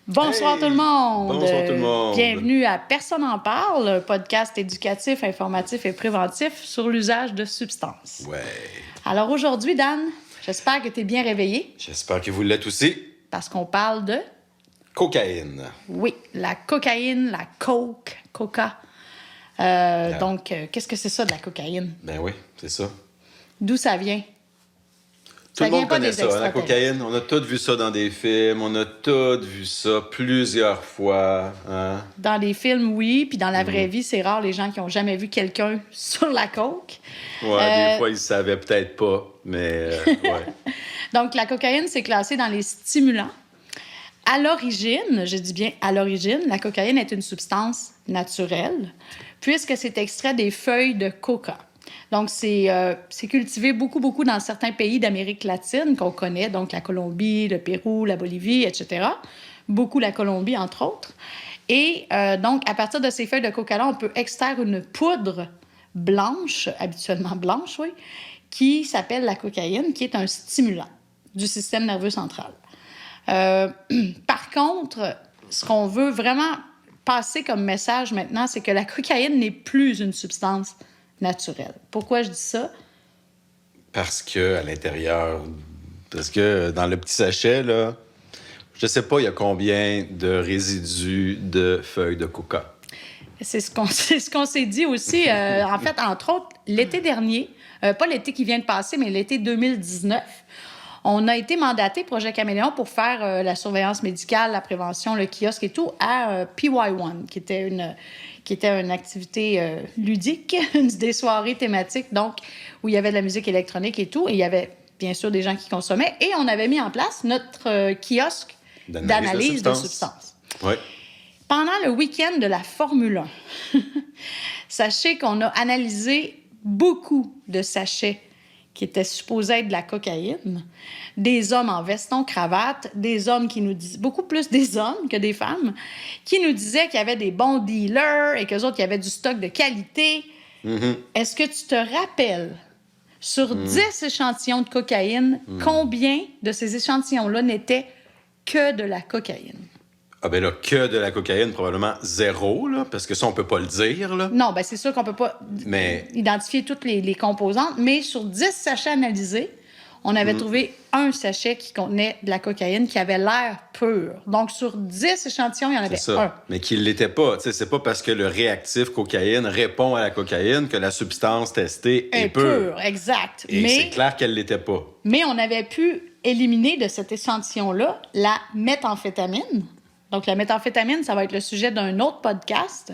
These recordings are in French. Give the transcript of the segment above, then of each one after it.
Bonsoir tout le monde! Bonsoir tout le monde! Bienvenue à Personne en parle, un podcast éducatif, informatif et préventif sur l'usage de substances. Ouais. Alors aujourd'hui, Dan, j'espère que tu es bien réveillé. J'espère que vous l'êtes aussi. Parce qu'on parle de... Cocaïne. Oui, la cocaïne, la coca. Donc, qu'est-ce que c'est ça de la cocaïne? Ben oui, c'est ça. D'où ça vient? Tout le monde connaît ça, la cocaïne. On a tous vu ça dans des films, on a tous vu ça plusieurs fois. Hein? Dans les films, oui, puis dans la vraie vie, c'est rare les gens qui n'ont jamais vu quelqu'un sur la coke. Ouais, des fois, ils ne savaient peut-être pas, mais ouais. Donc, la cocaïne, c'est classé dans les stimulants. À l'origine, je dis bien à l'origine, la cocaïne est une substance naturelle, puisque c'est extrait des feuilles de coca. Donc, c'est cultivé beaucoup dans certains pays d'Amérique latine qu'on connaît, donc la Colombie, le Pérou, la Bolivie, etc. Beaucoup la Colombie, entre autres. Et donc, à partir de ces feuilles de coca-là, on peut extraire une poudre blanche, habituellement blanche, oui, qui s'appelle la cocaïne, qui est un stimulant du système nerveux central. Par contre, ce qu'on veut vraiment passer comme message maintenant, c'est que la cocaïne n'est plus une substance naturelle. Pourquoi je dis ça? Parce que dans le petit sachet, là, je sais pas, il y a combien de résidus de feuilles de coca. C'est ce qu'on s'est dit aussi. En fait, entre autres, l'été dernier, pas l'été qui vient de passer, mais l'été 2019, on a été mandaté, Projet Caméléon, pour faire la surveillance médicale, la prévention, le kiosque et tout, à PY1, qui était une activité ludique, des soirées thématiques, donc, où il y avait de la musique électronique et tout, et il y avait, bien sûr, des gens qui consommaient, et on avait mis en place notre kiosque d'analyse de substances. Ouais. Pendant le week-end de la Formule 1, sachez qu'on a analysé beaucoup de sachets qui étaient supposés être de la cocaïne, des hommes en veston, cravate, des hommes qui nous disent, beaucoup plus des hommes que des femmes, qui nous disaient qu'il y avait des bons dealers et qu'eux autres, il y avait du stock de qualité. Mm-hmm. Est-ce que tu te rappelles, sur 10 échantillons de cocaïne, combien de ces échantillons-là n'étaient que de la cocaïne? Ah ben là, que de la cocaïne, probablement 0, là, parce que ça, on peut pas le dire, là. Non, ben c'est sûr qu'on peut pas identifier toutes les composantes, mais sur 10 sachets analysés, on avait trouvé un sachet qui contenait de la cocaïne qui avait l'air pur. Donc, sur 10 échantillons, il y en avait un. Mais qui ne l'était pas. T'sais, c'est pas parce que le réactif cocaïne répond à la cocaïne que la substance testée est pure. Exact. Et c'est clair qu'elle ne l'était pas. Mais on avait pu éliminer de cet échantillon-là la méthamphétamine. Donc, la méthamphétamine, ça va être le sujet d'un autre podcast.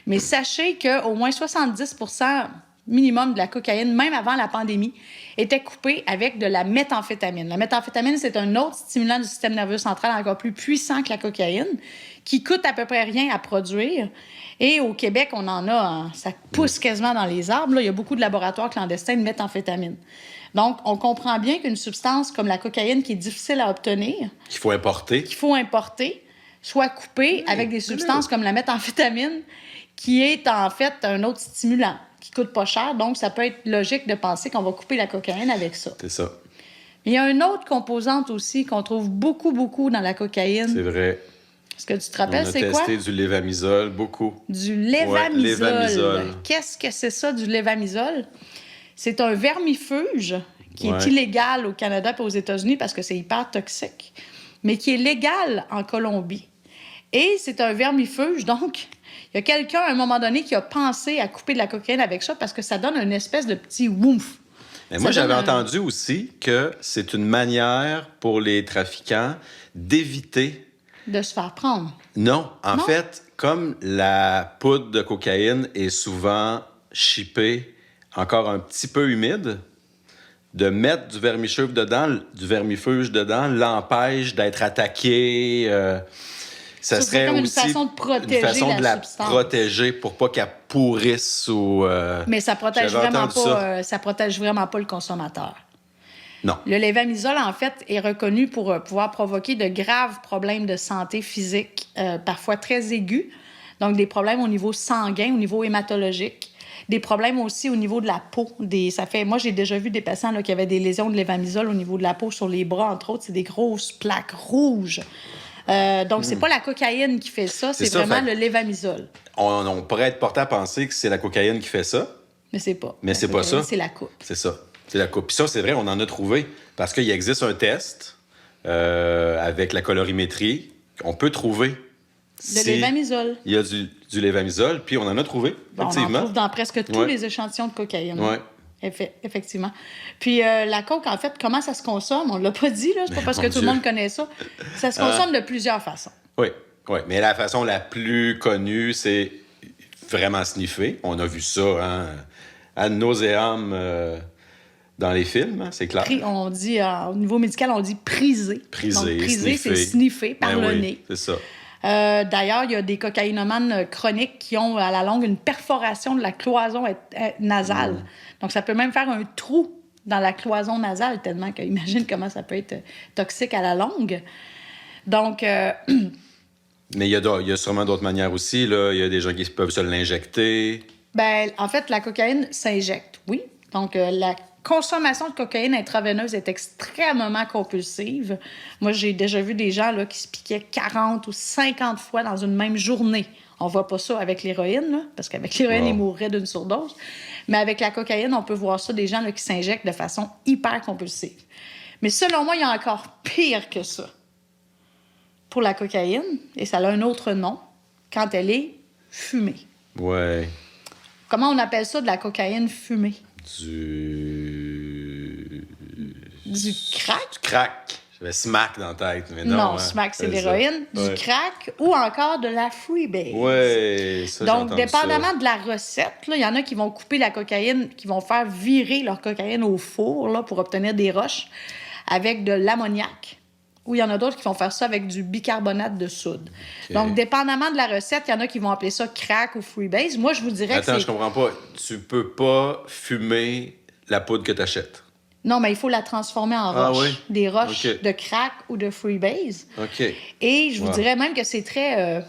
Mais sachez qu'au moins 70% minimum de la cocaïne, même avant la pandémie, était coupée avec de la méthamphétamine. La méthamphétamine, c'est un autre stimulant du système nerveux central encore plus puissant que la cocaïne, qui coûte à peu près rien à produire. Et au Québec, on en a, ça pousse quasiment dans les arbres. Là, il y a beaucoup de laboratoires clandestins de méthamphétamine. Donc, on comprend bien qu'une substance comme la cocaïne, qui est difficile à obtenir... Qu'il faut importer... soit coupée avec des substances comme la méthamphétamine, qui est en fait un autre stimulant qui coûte pas cher. Donc, ça peut être logique de penser qu'on va couper la cocaïne avec ça. C'est ça. Mais il y a une autre composante aussi qu'on trouve beaucoup dans la cocaïne. C'est vrai. Est-ce que tu te rappelles, c'est quoi? On a testé du lévamisole, beaucoup. Du lévamisole. Ouais, lévamisole. Qu'est-ce que c'est ça, du lévamisole? C'est un vermifuge qui est illégal au Canada et aux États-Unis parce que c'est hyper toxique, mais qui est légal en Colombie. Et c'est un vermifuge, donc, Il y a quelqu'un, à un moment donné, qui a pensé à couper de la cocaïne avec ça parce que ça donne une espèce de petit woof. Mais moi, j'avais entendu aussi que c'est une manière pour les trafiquants d'éviter... De se faire prendre. Non. En fait, comme la poudre de cocaïne est souvent shippée encore un petit peu humide, de mettre du vermifuge dedans l'empêche d'être attaqué. Ça serait comme aussi une façon de protéger une façon de la substance. protéger pour pas qu'elle pourrisse ou... Mais ça protège ça protège vraiment pas le consommateur. Non. Le lévamisole, en fait, est reconnu pour pouvoir provoquer de graves problèmes de santé physique, parfois très aigus. Donc, des problèmes au niveau sanguin, au niveau hématologique. Des problèmes aussi au niveau de la peau. Moi, j'ai déjà vu des patients là, qui avaient des lésions de lévamisole au niveau de la peau, sur les bras, entre autres. C'est des grosses plaques rouges. Donc, c'est pas la cocaïne qui fait ça, c'est vraiment le lévamisole. On pourrait être porté à penser que c'est la cocaïne qui fait ça. Mais c'est pas. Mais c'est pas ça. C'est la coupe. C'est ça. C'est la coupe. Puis ça, c'est vrai, on en a trouvé. Parce qu'il existe un test avec la colorimétrie. On peut trouver le lévamisole. Il y a du lévamisole, puis on en a trouvé, effectivement. On en trouve dans presque tous les échantillons de cocaïne. Oui. Effectivement. Puis la coke, en fait, comment ça se consomme? On ne l'a pas dit, là. C'est pas parce que tout le monde connaît ça. Ça se consomme de plusieurs façons. Oui. Mais la façon la plus connue, c'est vraiment sniffer. On a vu ça, hein, ad nauseam dans les films, hein, c'est clair. On dit, au niveau médical, on dit priser. Priser, donc, priser, c'est sniffer par le nez. C'est ça. D'ailleurs, il y a des cocaïnomanes chroniques qui ont à la longue une perforation de la cloison nasale. Donc, ça peut même faire un trou dans la cloison nasale, tellement que imagine comment ça peut être toxique à la longue. Donc... Mais il y a sûrement d'autres manières aussi. Là. Il y a des gens qui peuvent se l'injecter. Ben, en fait, la cocaïne s'injecte, oui. Donc, la consommation de cocaïne intraveineuse est extrêmement compulsive. Moi, j'ai déjà vu des gens là, qui se piquaient 40 ou 50 fois dans une même journée. On voit pas ça avec l'héroïne, là, parce qu'avec l'héroïne, ils mourraient d'une surdose. Mais avec la cocaïne, on peut voir ça, des gens là, qui s'injectent de façon hyper compulsive. Mais selon moi, il y a encore pire que ça pour la cocaïne, et ça a un autre nom, quand elle est fumée. Ouais. Comment on appelle ça, de la cocaïne fumée? Du crack? Du crack. J'avais smack dans la tête, mais non. Non, smack, c'est l'héroïne. Du crack ou encore de la freebase. Oui, ça, donc, dépendamment de la recette, il y en a qui vont couper la cocaïne, qui vont faire virer leur cocaïne au four là, pour obtenir des roches avec de l'ammoniac. Ou il y en a d'autres qui vont faire ça avec du bicarbonate de soude. Okay. Donc, dépendamment de la recette, il y en a qui vont appeler ça crack ou freebase. Moi, je vous dirais que c'est... Attends, je comprends pas. Tu peux pas fumer la poudre que tu achètes. Non, mais il faut la transformer en roches. Oui? Des roches de crack ou de freebase. OK. Et je vous dirais même que c'est très...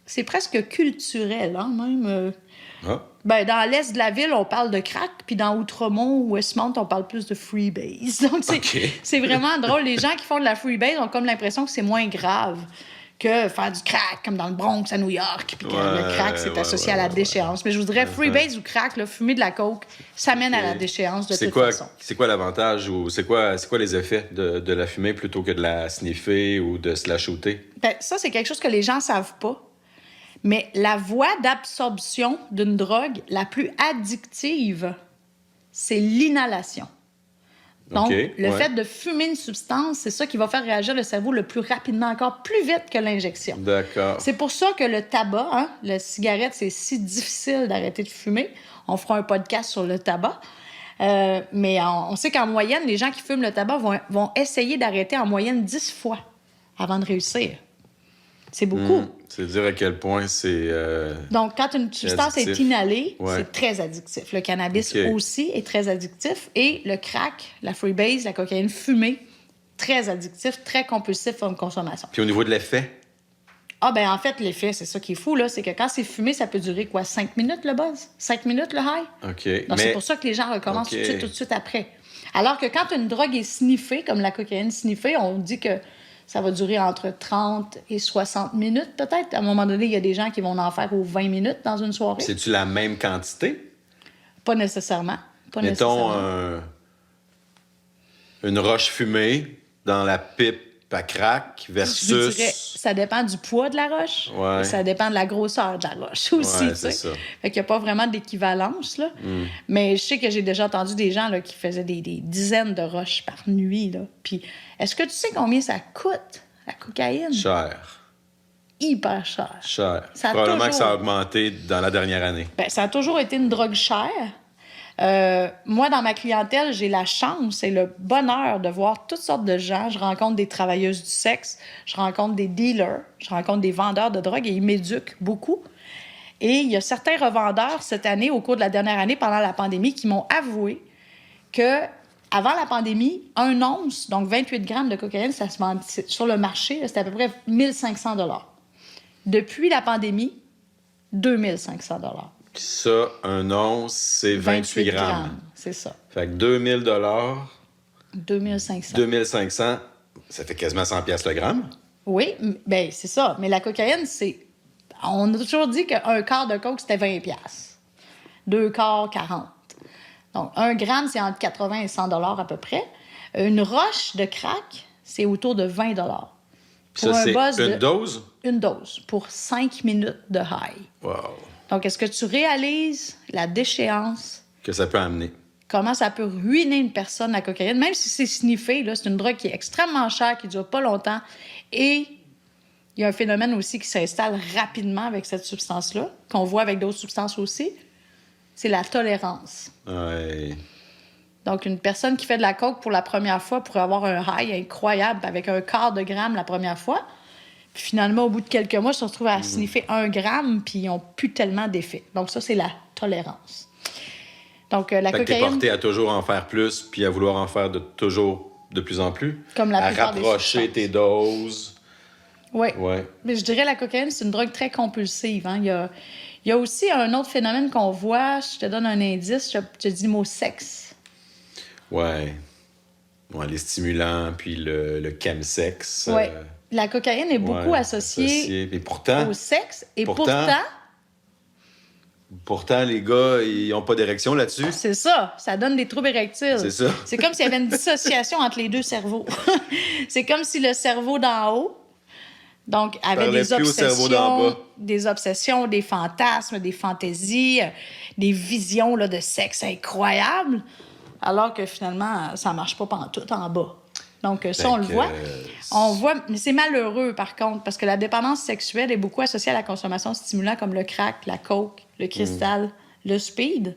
c'est presque culturel, hein, même. Ben, dans l'est de la ville, on parle de crack, puis dans Outremont ou Westmount, on parle plus de freebase. Donc, c'est vraiment drôle. Les gens qui font de la freebase ont comme l'impression que c'est moins grave que faire du crack, comme dans le Bronx à New York, puis que le crack, c'est associé à la déchéance. Mais je vous dirais, freebase ou crack, là, fumer de la coke, ça mène à la déchéance de toute façon. C'est quoi l'avantage ou c'est quoi les effets de la fumer plutôt que de la sniffer ou de se la shooter? Ben, ça, c'est quelque chose que les gens ne savent pas. Mais la voie d'absorption d'une drogue la plus addictive, c'est l'inhalation. Donc, le fait de fumer une substance, c'est ça qui va faire réagir le cerveau le plus rapidement, encore plus vite que l'injection. D'accord. C'est pour ça que le tabac, hein, la cigarette, c'est si difficile d'arrêter de fumer. On fera un podcast sur le tabac. Mais on sait qu'en moyenne, les gens qui fument le tabac vont essayer d'arrêter en moyenne 10 fois avant de réussir. C'est beaucoup. C'est dire à quel point c'est... Donc, quand une substance est inhalée, c'est très addictif. Le cannabis aussi est très addictif. Et le crack, la freebase, la cocaïne fumée, très addictif, très compulsif en consommation. Puis au niveau de l'effet? Ah, ben en fait, l'effet, c'est ça qui est fou, là, c'est que quand c'est fumé, ça peut durer, 5 minutes, le buzz? 5 minutes, le high? OK. Donc, c'est pour ça que les gens recommencent tout de suite après. Alors que quand une drogue est sniffée, comme la cocaïne sniffée, on dit que ça va durer entre 30 et 60 minutes, peut-être. À un moment donné, il y a des gens qui vont en faire aux 20 minutes dans une soirée. C'est-tu la même quantité? Pas nécessairement. Mettons une roche fumée dans la pipe à crack Je versus... vous dirais, ça dépend du poids de la roche. Ouais. Et ça dépend de la grosseur de la roche aussi. Ouais, tu c'est sais. ça. Fait qu'il n'y a pas vraiment d'équivalence. Là. Mais je sais que j'ai déjà entendu des gens là, qui faisaient des dizaines de roches par nuit. Là. Puis, est-ce que tu sais combien ça coûte, la cocaïne? Cher. Hyper cher. Cher. Ça a Probablement que toujours- ça a augmenté dans la dernière année. Ben, ça a toujours été une drogue chère. Moi, dans ma clientèle, j'ai la chance et le bonheur de voir toutes sortes de gens. Je rencontre des travailleuses du sexe, je rencontre des dealers, je rencontre des vendeurs de drogue et ils m'éduquent beaucoup. Et il y a certains revendeurs cette année, au cours de la dernière année, pendant la pandémie, qui m'ont avoué que avant la pandémie, 1 once, donc 28 grammes de cocaïne, ça se vendait sur le marché, c'était à peu près 1 500 $. Depuis la pandémie, 2 500 $. Puis ça, un once, c'est 28 grammes. C'est ça. Fait que 2000 2 500. 2500, ça fait quasiment 100 piastres le gramme. Oui, bien, c'est ça. Mais la cocaïne, c'est... On a toujours dit qu'un quart de coke, c'était 20 $. 2 quarts, 40. Donc, 1 gramme, c'est entre 80 et 100 $ à peu près. Une roche de crack, c'est autour de 20 $. Ça, c'est une dose? Une dose pour 5 minutes de high. Wow. Donc, est-ce que tu réalises la déchéance, Que ça peut amener. comment ça peut ruiner une personne, la cocaïne? Même si c'est sniffé, là, c'est une drogue qui est extrêmement chère, qui ne dure pas longtemps. Et il y a un phénomène aussi qui s'installe rapidement avec cette substance-là, qu'on voit avec d'autres substances aussi, c'est la tolérance. Ouais. Donc, une personne qui fait de la coke pour la première fois pourrait avoir un high incroyable avec un quart de gramme la première fois. Puis finalement, au bout de quelques mois, ils se retrouvent à sniffer 1 gramme, puis ils n'ont plus tellement d'effet. Donc, ça, c'est la tolérance. Donc, la Fait que t'es cocaïne... porté à toujours en faire plus, puis à vouloir en faire toujours de plus en plus. Comme la à plupart des rapprocher substances. tes doses. Oui. Ouais. Mais je dirais la cocaïne, c'est une drogue très compulsive. Hein. Il y a aussi un autre phénomène qu'on voit. Je te donne un indice. Je te dis le mot sexe. Ouais. Ouais, les stimulants, puis le chemsex. Oui. La cocaïne est beaucoup ouais, associée Et pourtant, au sexe. Et pourtant, les gars, ils n'ont pas d'érection là-dessus. c'est ça. Ça donne des troubles érectiles. C'est ça. C'est comme s'il y avait une dissociation entre les deux cerveaux. C'est comme si le cerveau d'en haut, donc, avait parlait des plus au cerveau d'en bas. des fantasmes, des fantaisies, des visions là, de sexe incroyables, alors que finalement, ça marche pas pantoute en bas. Donc, ça, on le voit. On voit, mais c'est malheureux, par contre, parce que la dépendance sexuelle est beaucoup associée à la consommation de stimulants comme le crack, la coke, le cristal, le speed.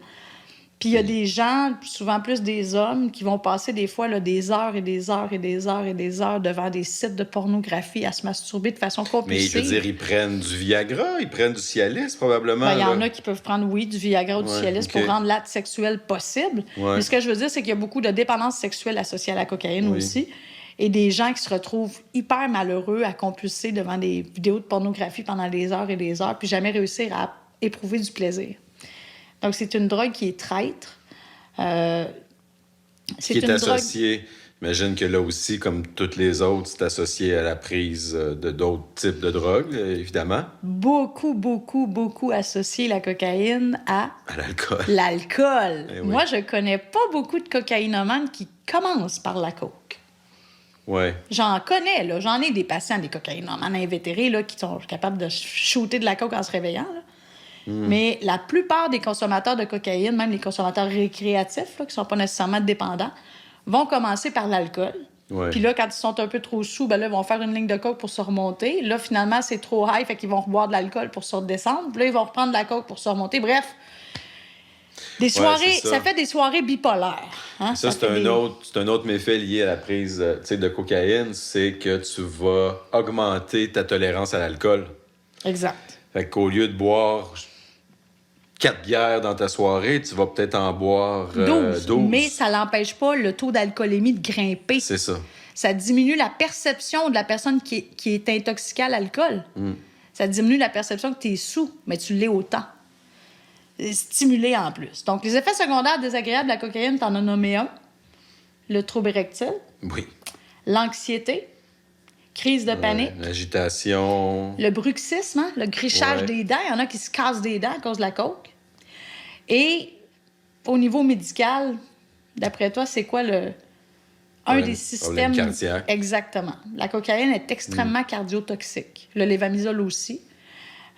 Puis il y a des gens, souvent plus des hommes, qui vont passer des fois là, des heures et des heures et des heures et des heures devant des sites de pornographie à se masturber de façon Mais compulsive. je veux dire, ils prennent du Viagra, ils prennent du Cialis, probablement. Ben, il y en là. a qui peuvent prendre, oui, du Viagra ou du Ouais, Cialis ok. pour rendre l'acte sexuel possible. Ouais. Mais ce que je veux dire, c'est qu'il y a beaucoup de dépendance sexuelle associée à la cocaïne Oui. aussi. Et des gens qui se retrouvent hyper malheureux à compulser devant des vidéos de pornographie pendant des heures et des heures, puis jamais réussir à éprouver du plaisir. Donc, c'est une drogue qui est traître. Qui est associé, j'imagine que là aussi, comme toutes les autres, c'est associé à la prise de d'autres types de drogues, évidemment. Beaucoup, beaucoup, beaucoup associé la cocaïne à À l'alcool. l'alcool. Eh oui. Moi, je connais pas beaucoup de cocaïnomanes qui commencent par la coke. Ouais. J'en connais, là. J'en ai des patients, des cocaïnomanes invétérés, là, qui sont capables de shooter de la coke en se réveillant, là. Mais la plupart des consommateurs de cocaïne, même les consommateurs récréatifs, là, qui sont pas nécessairement dépendants, vont commencer par l'alcool. Ouais. Puis là, quand ils sont un peu trop sous, ben là, ils vont faire une ligne de coke pour se remonter. Là, finalement, c'est trop high, fait qu'ils vont reboire de l'alcool pour se redescendre. Puis là, ils vont reprendre de la coke pour se remonter. Bref, des soirées, c'est ça. ça fait des soirées bipolaires. Hein? Ça, c'est un autre méfait lié à la prise de cocaïne, c'est que tu vas augmenter ta tolérance à l'alcool. Exact. Fait qu'au lieu de boire 4 bières dans ta soirée, tu vas peut-être en boire 12. 12. Mais ça n'empêche pas le taux d'alcoolémie de grimper. C'est ça. Ça diminue la perception de la personne qui est intoxiquée à l'alcool. Ça diminue la perception que tu es sous, mais tu l'es autant. Stimulé en plus. Donc, les effets secondaires désagréables de la cocaïne, tu en as nommé un. Le trouble érectile, Oui. l'anxiété, crise de panique, L'agitation. le bruxisme, hein, le grichage Ouais. des dents. Il y en a qui se cassent des dents à cause de la coke. Et au niveau médical, d'après toi, c'est quoi Problème systèmes... cardiaque. Exactement. La cocaïne est extrêmement cardiotoxique. Le lévamisole aussi.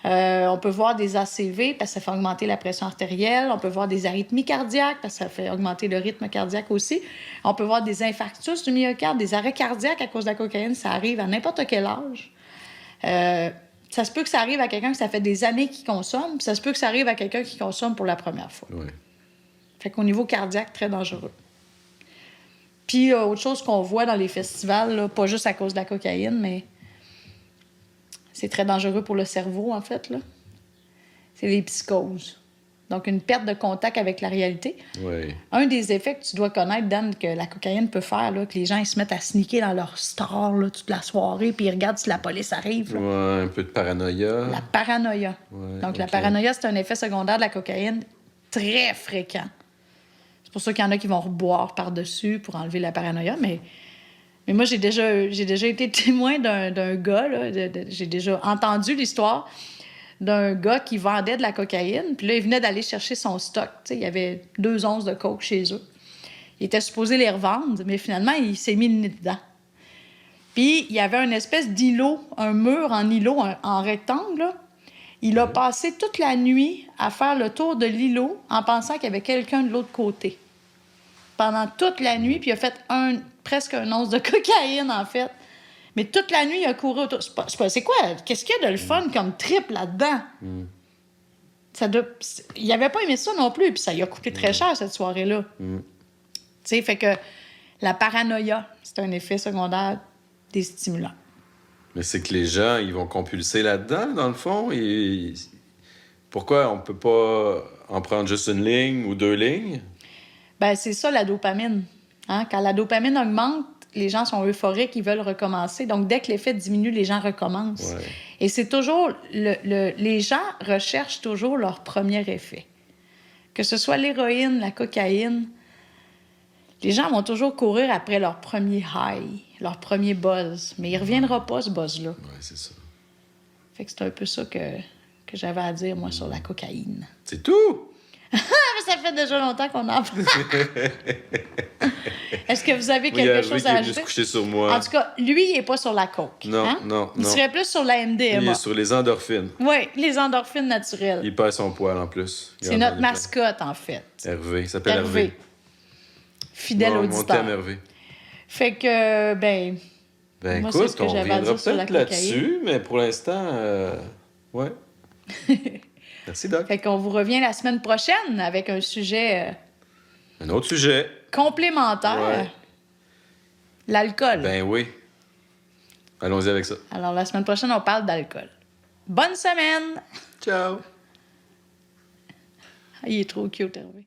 On peut voir des ACV parce que ça fait augmenter la pression artérielle. On peut voir des arythmies cardiaques parce que ça fait augmenter le rythme cardiaque aussi. On peut voir des infarctus du myocarde, des arrêts cardiaques à cause de la cocaïne. Ça arrive à n'importe quel âge. Ça se peut que ça arrive à quelqu'un que ça fait des années qu'il consomme, puis ça se peut que ça arrive à quelqu'un qui consomme pour la première fois. Ouais. Fait qu'au niveau cardiaque, très dangereux. Puis, autre chose qu'on voit dans les festivals, là, pas juste à cause de la cocaïne, mais c'est très dangereux pour le cerveau, en fait, là. C'est les psychoses. Donc, une perte de contact avec la réalité. Ouais. Un des effets que tu dois connaître, Dan, que la cocaïne peut faire, là, que les gens ils se mettent à sneaker dans leur store là, toute la soirée, puis ils regardent si la police arrive. Là. Ouais, un peu de paranoïa. La paranoïa. Ouais, Donc, la ok. paranoïa, c'est un effet secondaire de la cocaïne très fréquent. C'est pour ça qu'il y en a qui vont reboire par-dessus pour enlever la paranoïa, mais moi, j'ai déjà été témoin d'un gars, là, j'ai déjà entendu l'histoire d'un gars qui vendait de la cocaïne, puis là, il venait d'aller chercher son stock. Tu sais, il y avait 2 onces de coke chez eux. Il était supposé les revendre, mais finalement, il s'est mis le nez dedans. Puis, il y avait une espèce d'îlot, un mur en îlot, en rectangle, là. Il a passé toute la nuit à faire le tour de l'îlot en pensant qu'il y avait quelqu'un de l'autre côté. Pendant toute la nuit, puis il a fait presque un once de cocaïne, en fait. Mais toute la nuit, il a couru autour. C'est quoi? Qu'est-ce qu'il y a de le fun comme trip là-dedans? Il n'avait pas aimé ça non plus, puis ça lui a coûté très cher, cette soirée-là. Tu sais, fait que la paranoïa, c'est un effet secondaire des stimulants. Mais c'est que les gens, ils vont compulser là-dedans, dans le fond. Pourquoi on peut pas en prendre juste une ligne ou 2 lignes? Ben c'est ça, la dopamine. Hein? Quand la dopamine augmente, les gens sont euphoriques, ils veulent recommencer. Donc, dès que l'effet diminue, les gens recommencent. Ouais. Et c'est toujours... les gens recherchent toujours leur premier effet. Que ce soit l'héroïne, la cocaïne, les gens vont toujours courir après leur premier high, leur premier buzz. Mais il ne reviendra pas, ce buzz-là. Ouais, c'est ça. Fait que c'est un peu ça que j'avais à dire, moi, sur la cocaïne. C'est tout! Ça fait déjà longtemps qu'on en parle. Est-ce que vous avez Oui, il y quelque a chose Rick à qui est venu ajouter? se coucher sur moi. En tout cas, lui, il n'est pas sur la coke. Non, hein? non, Il non. serait plus sur la Il MDMA. est sur les endorphines. Oui, les endorphines naturelles. Il perd son poil en plus. C'est notre mascotte, en fait. Hervé. Il s'appelle Hervé. Fidèle Mon auditeur. thème Hervé. Fait que, Ben moi, c'est écoute, ce que on j'avais à reviendra dire sur la peut-être là-dessus, mais pour l'instant, ouais. Merci, Doc. Fait qu'on vous revient la semaine prochaine avec un sujet Un autre sujet. complémentaire. Ouais. L'alcool. Ben oui. Allons-y avec ça. Alors, la semaine prochaine, on parle d'alcool. Bonne semaine! Ciao. Il est trop cute, Hervé.